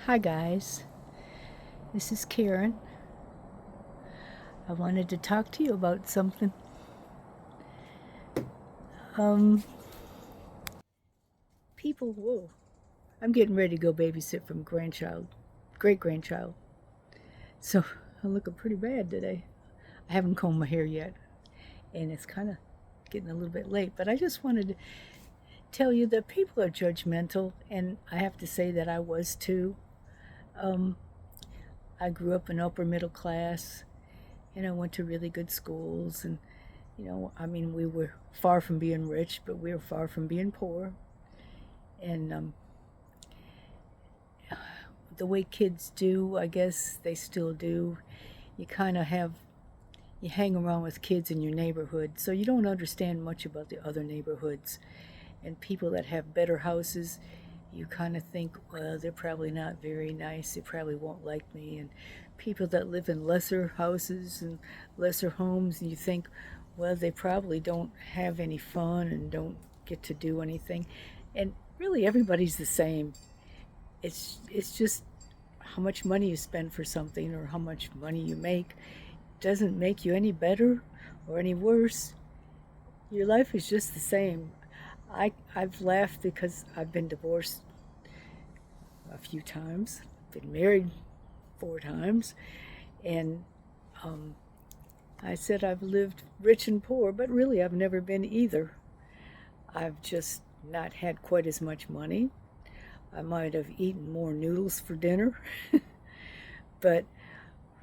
Hi guys, this is Karen. I wanted to talk to you about something. Um, whoa, I'm getting ready to go babysit from great grandchild. So I'm looking pretty bad today. I haven't combed my hair yet, and it's kind of getting a little bit late, but I just wanted to tell you that people are judgmental, and I have to say that I was too. Um, I grew up in upper middle class, and I went to really good schools, and we were far from being rich, but we were far from being poor. And the way kids do, I guess they still do. You kind of have, you hang around with kids in your neighborhood, so you don't understand much about the other neighborhoods. And people that have better houses, you kind of think, well, they're probably not very nice. They probably won't like me. And people that live in lesser houses and lesser homes, and you think, well, they probably don't have any fun and don't get to do anything. And really, everybody's the same. It's just how much money you spend for something or how much money you make doesn't make you any better or any worse. Your life is just the same. I've laughed because I've been divorced a few times, been married 4 times, and um, I said I've lived rich and poor, but really I've never been either. I've just not had quite as much money. I might have eaten more noodles for dinner, but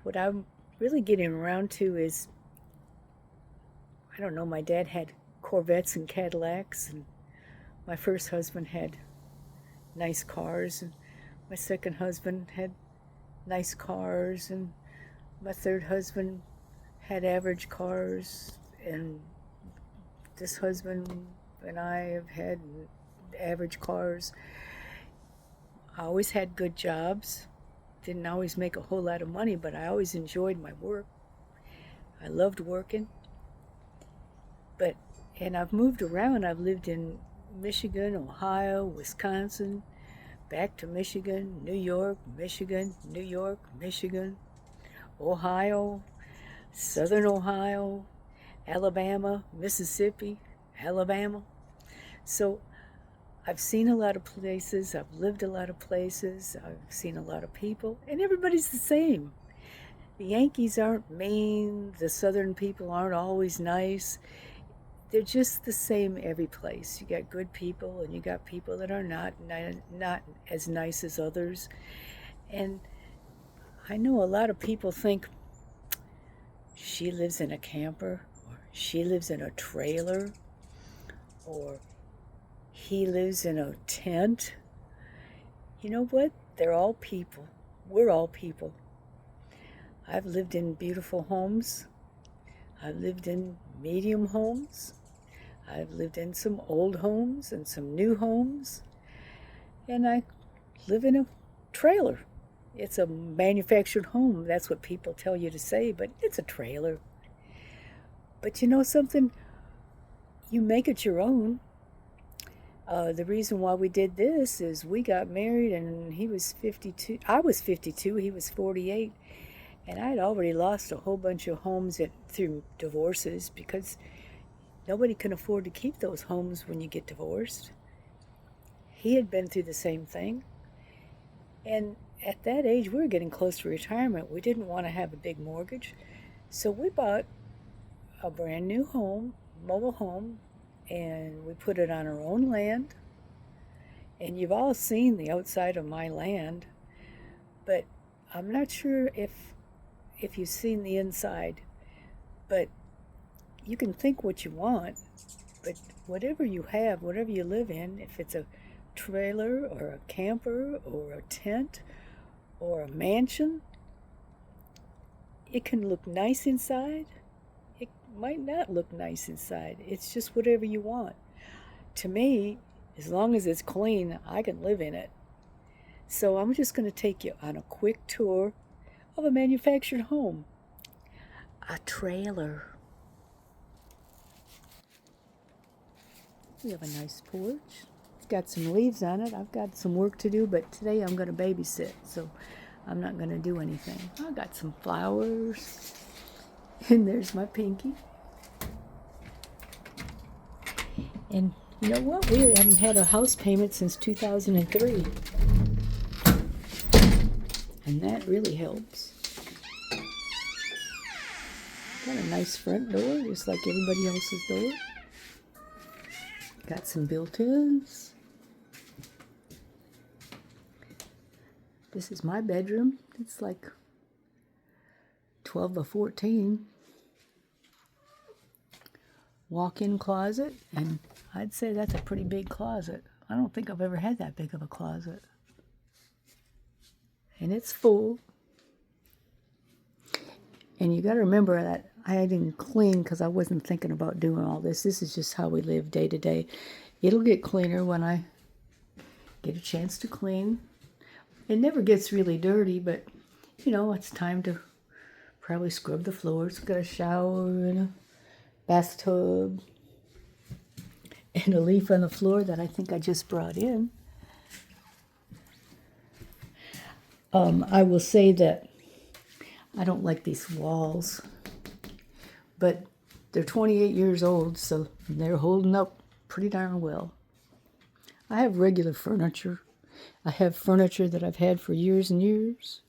what I'm really getting around to is I don't know, my dad had Corvettes and Cadillacs, and my first husband had nice cars, and my second husband had nice cars, and my third husband had average cars, and this husband and I have had average cars. I always had good jobs. Didn't always make a whole lot of money, but I always enjoyed my work. I loved working. But and I've moved around. I've lived in Michigan, Ohio, Wisconsin, back to Michigan, New York, Michigan, New York, Michigan, Ohio, Southern Ohio, Alabama, Mississippi, Alabama. So I've seen a lot of places, I've lived a lot of places, I've seen a lot of people, and everybody's the same. The Yankees aren't mean, the Southern people aren't always nice. They're just the same every place. You got good people and you got people that are not as nice as others. And I know a lot of people think she lives in a camper, or she lives in a trailer, or he lives in a tent. You know what? They're all people. We're all people. I've lived in beautiful homes. I've lived in medium homes. I've lived in some old homes and some new homes. And I live in a trailer. It's a manufactured home. That's what people tell you to say, but it's a trailer. But you know something? You make it your own. The reason why we did this is we got married and he was 52. I was 52, he was 48. And I had already lost a whole bunch of homes through divorces because nobody can afford to keep those homes when you get divorced. He had been through the same thing. And at that age, we were getting close to retirement. We didn't want to have a big mortgage. So we bought a brand new home, mobile home, and we put it on our own land. And you've all seen the outside of my land, but I'm not sure if you've seen the inside. But you can think what you want, but whatever you have, whatever you live in, if it's a trailer or a camper or a tent or a mansion, it can look nice inside. It might not look nice inside. It's just whatever you want. To me, as long as it's clean, I can live in it. So I'm just going to take you on a quick tour of a manufactured home. A trailer. We have a nice porch. got some leaves on it. I've got some work to do, but today I'm going to babysit, so I'm not going to do anything. I got some flowers, and there's my Pinky. And you know what? We haven't had a house payment since 2003, and that really helps. Got a nice front door, just like everybody else's door. Got some built-ins. This is my bedroom. It's like 12 by 14. Walk-in closet, and I'd say that's a pretty big closet. I don't think I've ever had that big of a closet. And it's full. And you got to remember that I didn't clean because I wasn't thinking about doing all this. This is just how we live day to day. It'll get cleaner when I get a chance to clean. It never gets really dirty, but you know, it's time to probably scrub the floors. Got a shower and a bathtub and a leaf on the floor that I think I just brought in. I will say that I don't like these walls, but they're 28 years old, so they're holding up pretty darn well. I have regular furniture. I have furniture that I've had for years and years.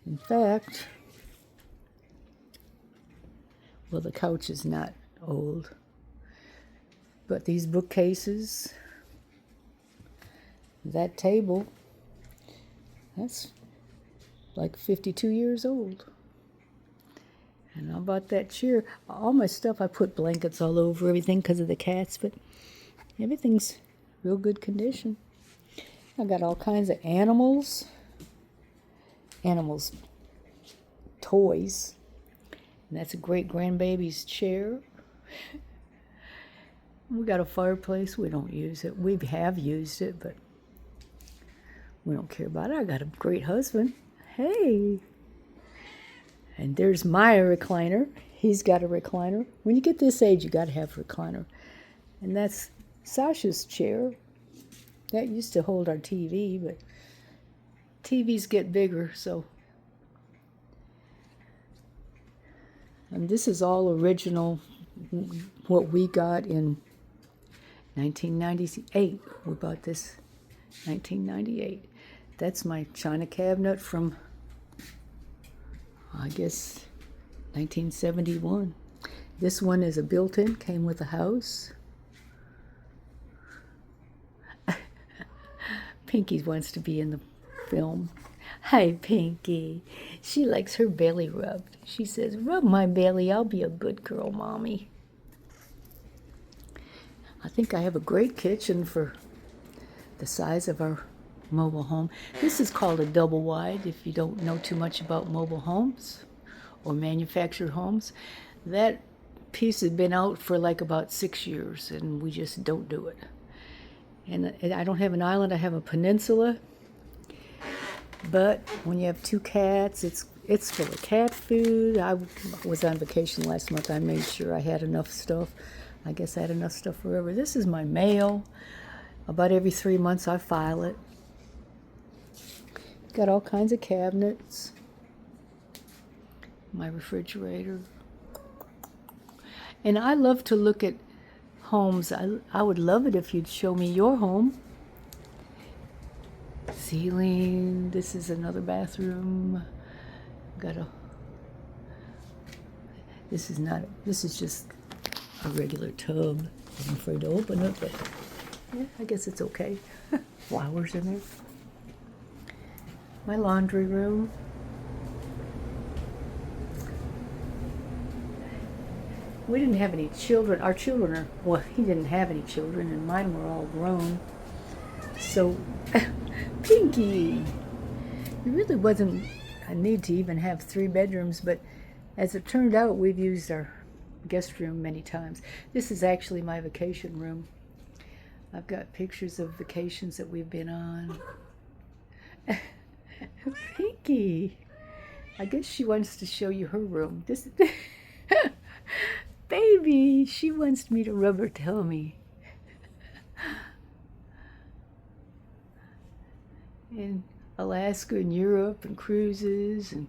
In fact, well, the couch is not old, but these bookcases, that table, that's like 52 years old. And how about that chair? All my stuff, I put blankets all over everything because of the cats, but everything's real good condition. I got all kinds of animals, toys. And that's a great grandbaby's chair. We got a fireplace. We don't use it. We have used it, but we don't care about it. I got a great husband. Hey. And there's my recliner. He's got a recliner. When you get this age, you got to have a recliner. And that's Sasha's chair. That used to hold our TV, but TVs get bigger, so. And this is all original, what we got in 1998. We bought this 1998. That's my china cabinet from, I guess, 1971. This one is a built-in, came with a house. Pinky wants to be in the film. Hi, Pinky. She likes her belly rubbed. She says, rub my belly, I'll be a good girl, Mommy. I think I have a great kitchen for the size of our mobile home. This is called a double wide if you don't know too much about mobile homes or manufactured homes. That piece has been out for like about 6 years and we just don't do it. And I don't have an island, I have a peninsula. But when you have 2 cats, it's full of cat food. I was on vacation last month. I made sure I had enough stuff. I guess I had enough stuff forever. This is my mail. About every 3 months I file it. Got all kinds of cabinets. My refrigerator. And I love to look at homes. I would love it if you'd show me your home. Ceiling. This is another bathroom. This is just a regular tub. I'm afraid to open it, but yeah, I guess it's okay. Flowers in there. My laundry room. We didn't have any children. Our children are, well, he didn't have any children, and mine were all grown. So, Pinky, it really wasn't a need to even have 3 bedrooms, but as it turned out, we've used our guest room many times. This is actually my vacation room. I've got pictures of vacations that we've been on. Pinky, I guess she wants to show you her room. This, baby, she wants me to rub her tummy. in Alaska and Europe and cruises and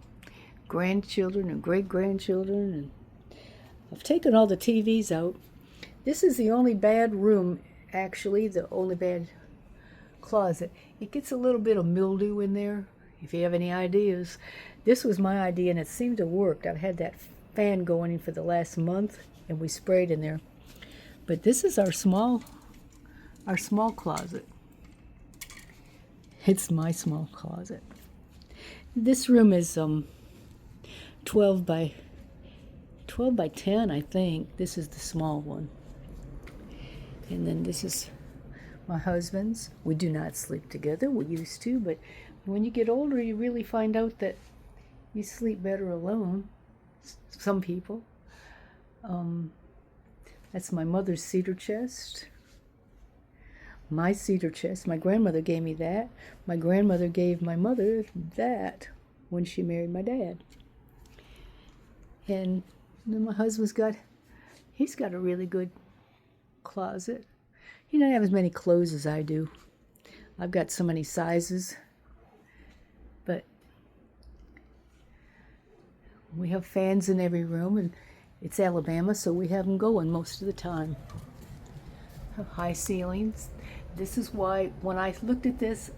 grandchildren and great-grandchildren. And I've taken all the TVs out. This is the only bad room, actually, the only bad closet. It gets a little bit of mildew in there. If you have any ideas, this was my idea and it seemed to work. I've had that fan going in for the last month and we sprayed in there. But this is our small closet. It's my small closet. This room is 12 by 10, I think. This is the small one. And then this is my husband's. We do not sleep together. We used to, but when you get older, you really find out that you sleep better alone. Some people. That's my mother's cedar chest. My cedar chest. My grandmother gave me that. My grandmother gave my mother that when she married my dad. And then my husband's he's got a really good closet. He doesn't have as many clothes as I do. I've got so many sizes. But we have fans in every room, and it's Alabama, so we have them going most of the time. High ceilings. This is why when I looked at this,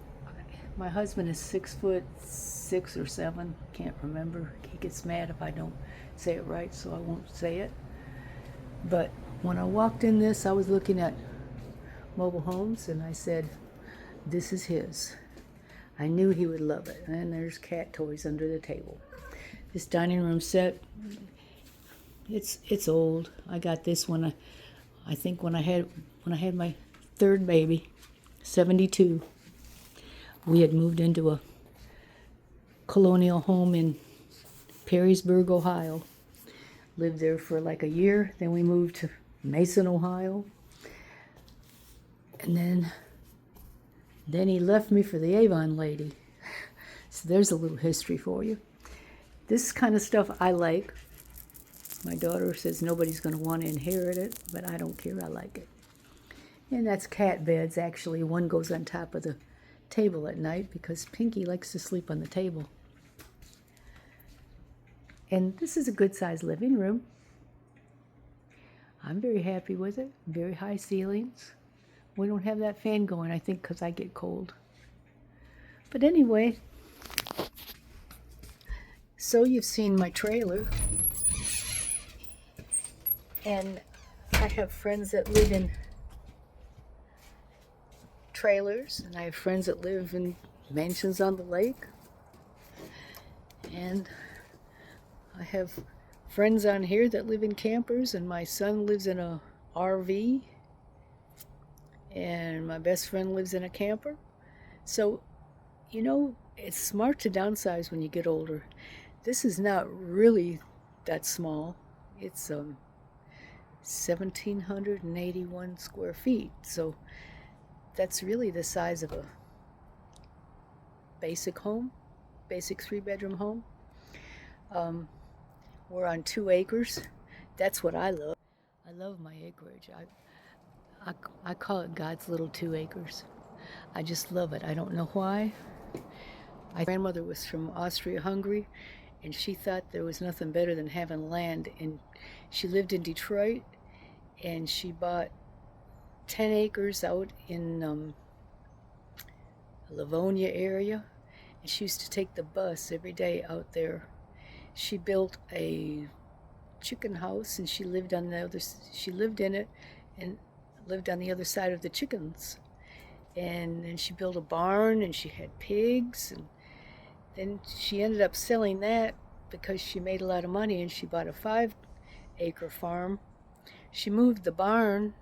my husband is 6'6" or 7, can't remember. He gets mad if I don't say it right, so I won't say it. But when I walked in this, I was looking at mobile homes and I said, this is his. I knew he would love it. And there's cat toys under the table. This dining room set, it's old. I got this one I think when I had my third baby, 72. We had moved into a colonial home in Perrysburg, Ohio. Lived there for like a year. Then we moved to Mason, Ohio. And then he left me for the Avon lady. So there's a little history for you. This kind of stuff I like. My daughter says nobody's going to want to inherit it, but I don't care. I like it. And that's cat beds, actually. One goes on top of the table at night because Pinky likes to sleep on the table. And this is a good-sized living room. I'm very happy with it. Very high ceilings. We don't have that fan going, I think, because I get cold. But anyway, so you've seen my trailer. And I have friends that live in trailers, and I have friends that live in mansions on the lake. And I have friends on here that live in campers, and my son lives in a RV, and my best friend lives in a camper. So, you know, it's smart to downsize when you get older. This is not really that small. It's 1,781 square feet. So that's really the size of a basic home, basic 3-bedroom home. We're on 2 acres. That's what I love. I love my acreage. I call it God's little 2 acres. I just love it. I don't know why. My grandmother was from Austria-Hungary, and she thought there was nothing better than having land. And she lived in Detroit, and she bought 10 acres out in the Livonia area. And she used to take the bus every day out there. She built a chicken house, and she lived in it and lived on the other side of the chickens. And then she built a barn, and she had pigs, and then she ended up selling that because she made a lot of money, and she bought a 5-acre farm. She moved the barn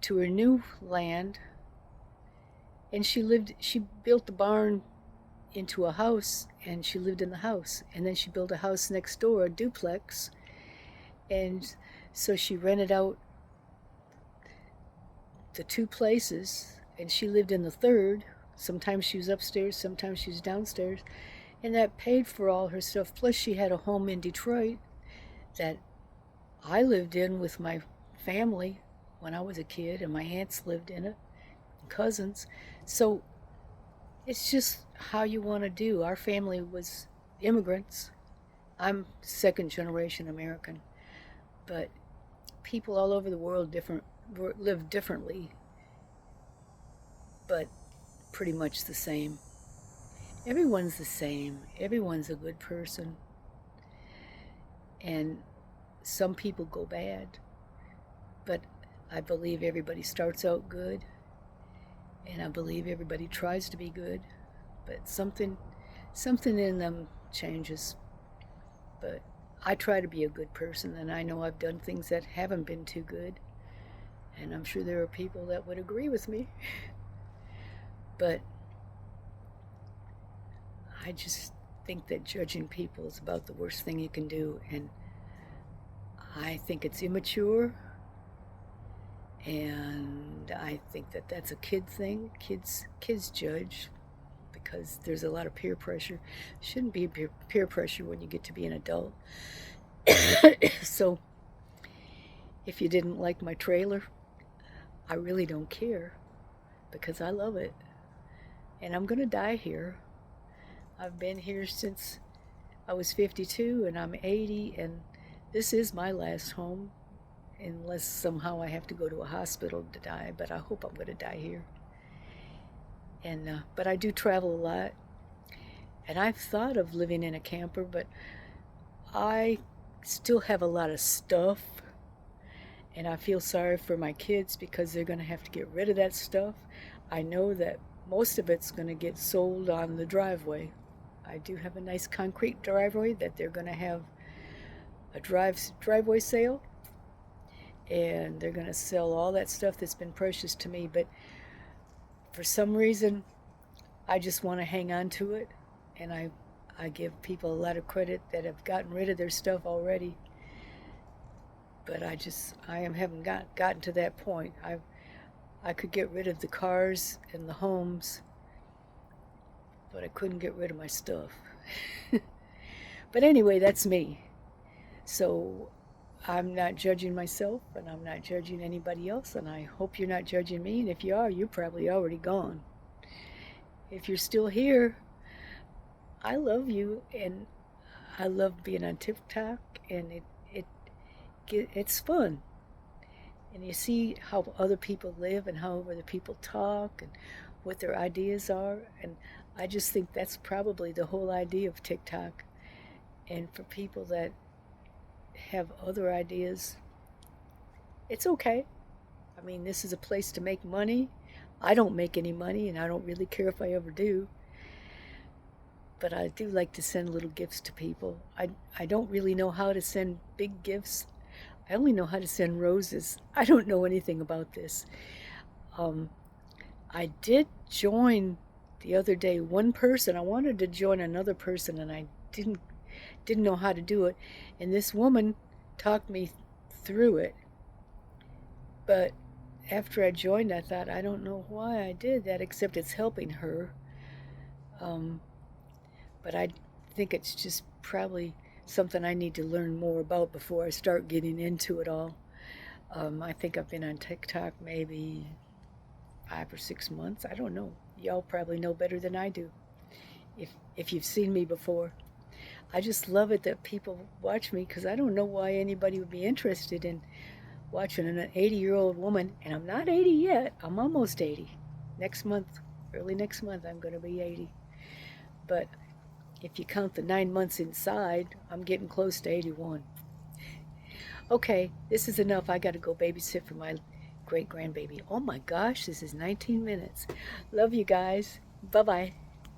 to her new land, and she built the barn into a house, and she lived in the house. And then she built a house next door, a duplex, and so she rented out the 2 places, and she lived in the 3rd. Sometimes she was upstairs, sometimes she was downstairs, and that paid for all her stuff. Plus she had a home in Detroit that I lived in with my family when I was a kid, and my aunts lived in it, and cousins. So It's just how you want to do. Our family was immigrants. I'm second generation American, but people all over the world live differently, but pretty much the same. Everyone's the same. Everyone's a good person, and some people go bad, but I believe everybody starts out good, and I believe everybody tries to be good, but something in them changes. But I try to be a good person, and I know I've done things that haven't been too good, and I'm sure there are people that would agree with me. But I just think that judging people is about the worst thing you can do, and I think it's immature, and I think that that's a kid thing. Kids judge because there's a lot of peer pressure. Shouldn't be peer pressure when you get to be an adult. So if you didn't like my trailer, I really don't care because I love it. And I'm going to die here. I've been here since I was 52 and I'm 80, and this is my last home unless somehow I have to go to a hospital to die, but I hope I'm going to die here. And but I do travel a lot, and I've thought of living in a camper, but I still have a lot of stuff, and I feel sorry for my kids because they're going to have to get rid of that stuff. I know that most of it's going to get sold on the driveway. I do have a nice concrete driveway that they're going to have a driveway sale, and they're going to sell all that stuff that's been precious to me. But for some reason, I just want to hang on to it, and I give people a lot of credit that have gotten rid of their stuff already. But I haven't gotten to that point. I could get rid of the cars and the homes, but I couldn't get rid of my stuff. But anyway, that's me. So I'm not judging myself, and I'm not judging anybody else, and I hope you're not judging me. And if you are, you're probably already gone. If you're still here, I love you, and I love being on TikTok, and it's fun. And you see how other people live and how other people talk and what their ideas are. And I just think that's probably the whole idea of TikTok. And for people that have other ideas, it's okay. I mean, this is a place to make money. I don't make any money, and I don't really care if I ever do. But I do like to send little gifts to people. I don't really know how to send big gifts. I only know how to send roses. I don't know anything about this. Um, I did join the other day one person. I wanted to join another person, and I didn't know how to do it. And this woman talked me through it. But after I joined, I thought, I don't know why I did that, except it's helping her. Um, but I think it's just probably something I need to learn more about before I start getting into it all. I think I've been on TikTok maybe 5 or 6 months. I don't know. Y'all probably know better than I do if you've seen me before. I just love it that people watch me because I don't know why anybody would be interested in watching an 80-year-old woman. And I'm not 80 yet. I'm almost 80. Next month, early next month, I'm going to be 80. But if you count the 9 months inside, I'm getting close to 81. Okay, this is enough. I got to go babysit for my great grandbaby. Oh my gosh, this is 19 minutes. Love you guys. Bye bye.